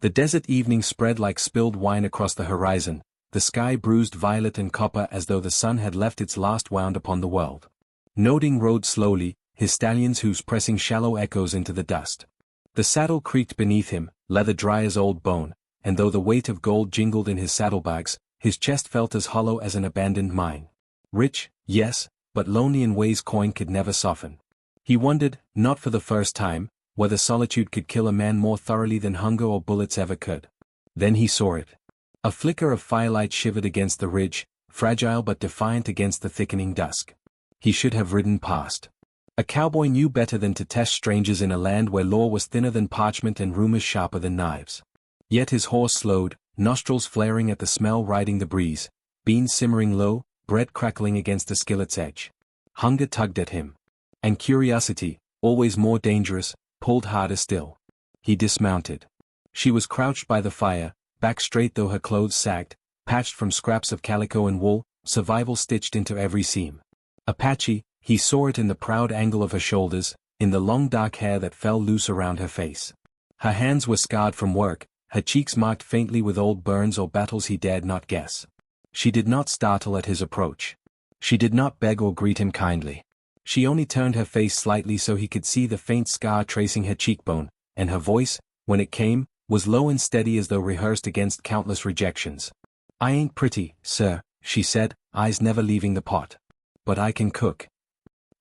The desert evening spread like spilled wine across the horizon, the sky bruised violet and copper as though the sun had left its last wound upon the world. Noding rode slowly, his stallion's hoofs pressing shallow echoes into the dust. The saddle creaked beneath him, leather dry as old bone, and though the weight of gold jingled in his saddlebags, his chest felt as hollow as an abandoned mine. Rich, yes, but lonely in ways coin could never soften. He wondered, not for the first time, whether solitude could kill a man more thoroughly than hunger or bullets ever could. Then he saw it. A flicker of firelight shivered against the ridge, fragile but defiant against the thickening dusk. He should have ridden past. A cowboy knew better than to test strangers in a land where law was thinner than parchment and rumors sharper than knives. Yet his horse slowed, nostrils flaring at the smell riding the breeze, beans simmering low, bread crackling against the skillet's edge. Hunger tugged at him. And curiosity, always more dangerous, pulled harder still. He dismounted. She was crouched by the fire, back straight though her clothes sagged, patched from scraps of calico and wool, survival stitched into every seam. Apache, he saw it in the proud angle of her shoulders, in the long dark hair that fell loose around her face. Her hands were scarred from work, her cheeks marked faintly with old burns or battles he dared not guess. She did not startle at his approach. She did not beg or greet him kindly. She only turned her face slightly so he could see the faint scar tracing her cheekbone, and her voice, when it came, was low and steady as though rehearsed against countless rejections. "I ain't pretty, sir," she said, eyes never leaving the pot. "But I can cook."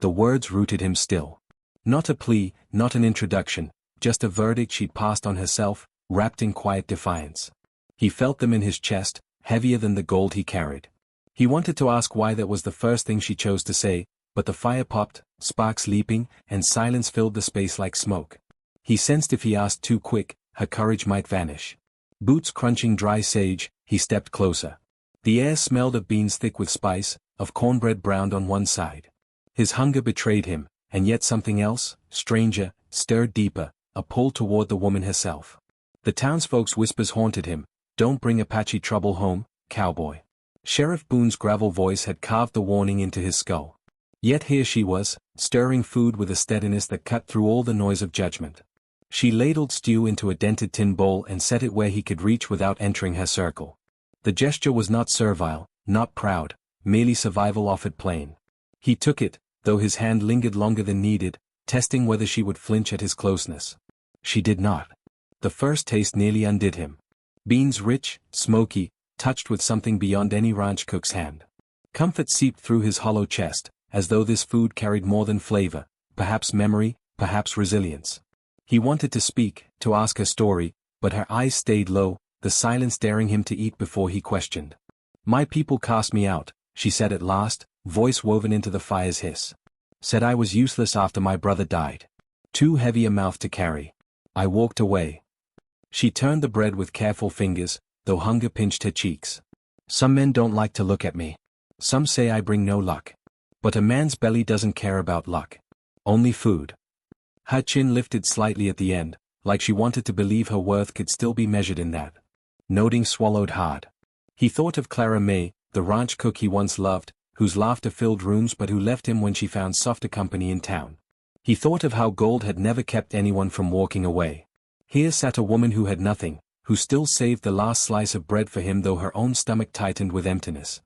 The words rooted him still. Not a plea, not an introduction, just a verdict she'd passed on herself, wrapped in quiet defiance. He felt them in his chest, heavier than the gold he carried. He wanted to ask why that was the first thing she chose to say, but the fire popped, sparks leaping, and silence filled the space like smoke. He sensed if he asked too quick, her courage might vanish. Boots crunching dry sage, he stepped closer. The air smelled of beans thick with spice, of cornbread browned on one side. His hunger betrayed him, and yet something else, stranger, stirred deeper, a pull toward the woman herself. The townsfolk's whispers haunted him, "Don't bring Apache trouble home, cowboy." Sheriff Boone's gravel voice had carved the warning into his skull. Yet here she was, stirring food with a steadiness that cut through all the noise of judgment. She ladled stew into a dented tin bowl and set it where he could reach without entering her circle. The gesture was not servile, not proud, merely survival offered plain. He took it, though his hand lingered longer than needed, testing whether she would flinch at his closeness. She did not. The first taste nearly undid him. Beans rich, smoky, touched with something beyond any ranch cook's hand. Comfort seeped through his hollow chest, as though this food carried more than flavor, perhaps memory, perhaps resilience. He wanted to speak, to ask her story, but her eyes stayed low, the silence daring him to eat before he questioned. "My people cast me out," she said at last, voice woven into the fire's hiss. "Said I was useless after my brother died. Too heavy a mouth to carry. I walked away." She turned the bread with careful fingers, though hunger pinched her cheeks. "Some men don't like to look at me. Some say I bring no luck. But a man's belly doesn't care about luck. Only food." Her chin lifted slightly at the end, like she wanted to believe her worth could still be measured in that. Noding swallowed hard. He thought of Clara May, the ranch cook he once loved, whose laughter filled rooms but who left him when she found softer company in town. He thought of how gold had never kept anyone from walking away. Here sat a woman who had nothing, who still saved the last slice of bread for him though her own stomach tightened with emptiness.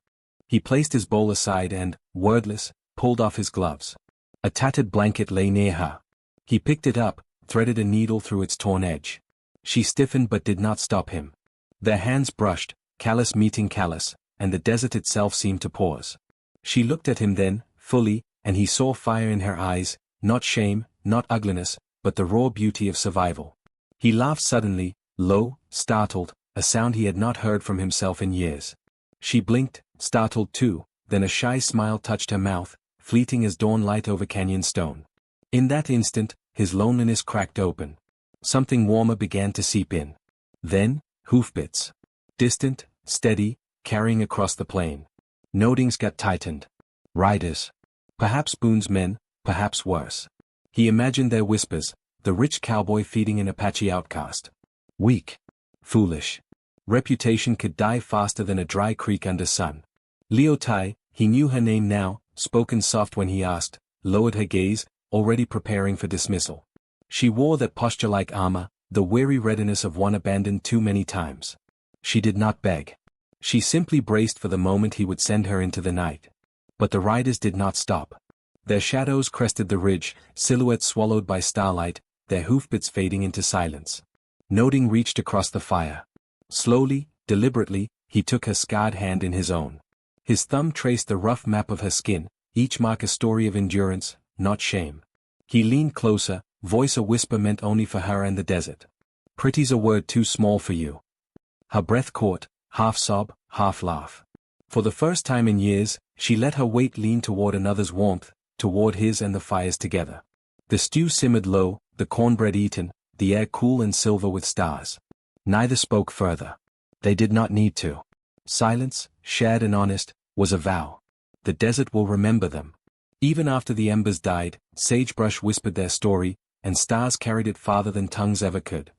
He placed his bowl aside and, wordless, pulled off his gloves. A tattered blanket lay near her. He picked it up, threaded a needle through its torn edge. She stiffened but did not stop him. Their hands brushed, callous meeting callous, and the desert itself seemed to pause. She looked at him then, fully, and he saw fire in her eyes, not shame, not ugliness, but the raw beauty of survival. He laughed suddenly, low, startled, a sound he had not heard from himself in years. She blinked, startled too, then a shy smile touched her mouth, fleeting as dawn light over canyon stone. In that instant, his loneliness cracked open. Something warmer began to seep in. Then, hoofbeats. Distant, steady, carrying across the plain. Noding's gut tightened. Riders. Perhaps Boone's men, perhaps worse. He imagined their whispers, the rich cowboy feeding an Apache outcast. Weak. Foolish. Reputation could die faster than a dry creek under sun. Leotai, he knew her name now, spoken soft when he asked, lowered her gaze, already preparing for dismissal. She wore that posture-like armor, the weary readiness of one abandoned too many times. She did not beg. She simply braced for the moment he would send her into the night. But the riders did not stop. Their shadows crested the ridge, silhouettes swallowed by starlight, their hoofbeats fading into silence. Noting reached across the fire. Slowly, deliberately, he took her scarred hand in his own. His thumb traced the rough map of her skin, each mark a story of endurance, not shame. He leaned closer, voice a whisper meant only for her and the desert. "Pretty's a word too small for you." Her breath caught, half sob, half laugh. For the first time in years, she let her weight lean toward another's warmth, toward his and the fires together. The stew simmered low, the cornbread eaten, the air cool and silver with stars. Neither spoke further. They did not need to. Silence, shared and honest, was a vow. The desert will remember them. Even after the embers died, sagebrush whispered their story, and stars carried it farther than tongues ever could.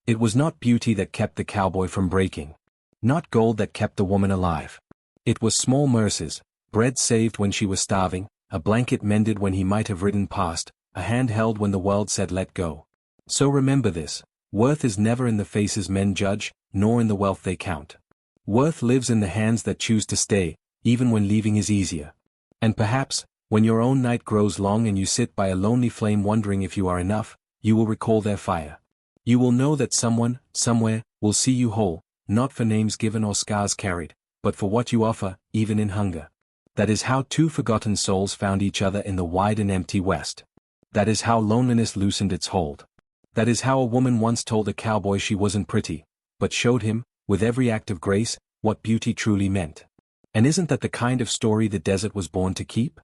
It was not beauty that kept the cowboy from breaking. Not gold that kept the woman alive. It was small mercies, bread saved when she was starving, a blanket mended when he might have ridden past, a hand held when the world said let go. So remember this: worth is never in the faces men judge, nor in the wealth they count. Worth lives in the hands that choose to stay, even when leaving is easier. And perhaps, when your own night grows long and you sit by a lonely flame wondering if you are enough, you will recall their fire. You will know that someone, somewhere, will see you whole, not for names given or scars carried, but for what you offer, even in hunger. That is how two forgotten souls found each other in the wide and empty West. That is how loneliness loosened its hold. That is how a woman once told a cowboy she wasn't pretty, but showed him, with every act of grace, what beauty truly meant. And isn't that the kind of story the desert was born to keep?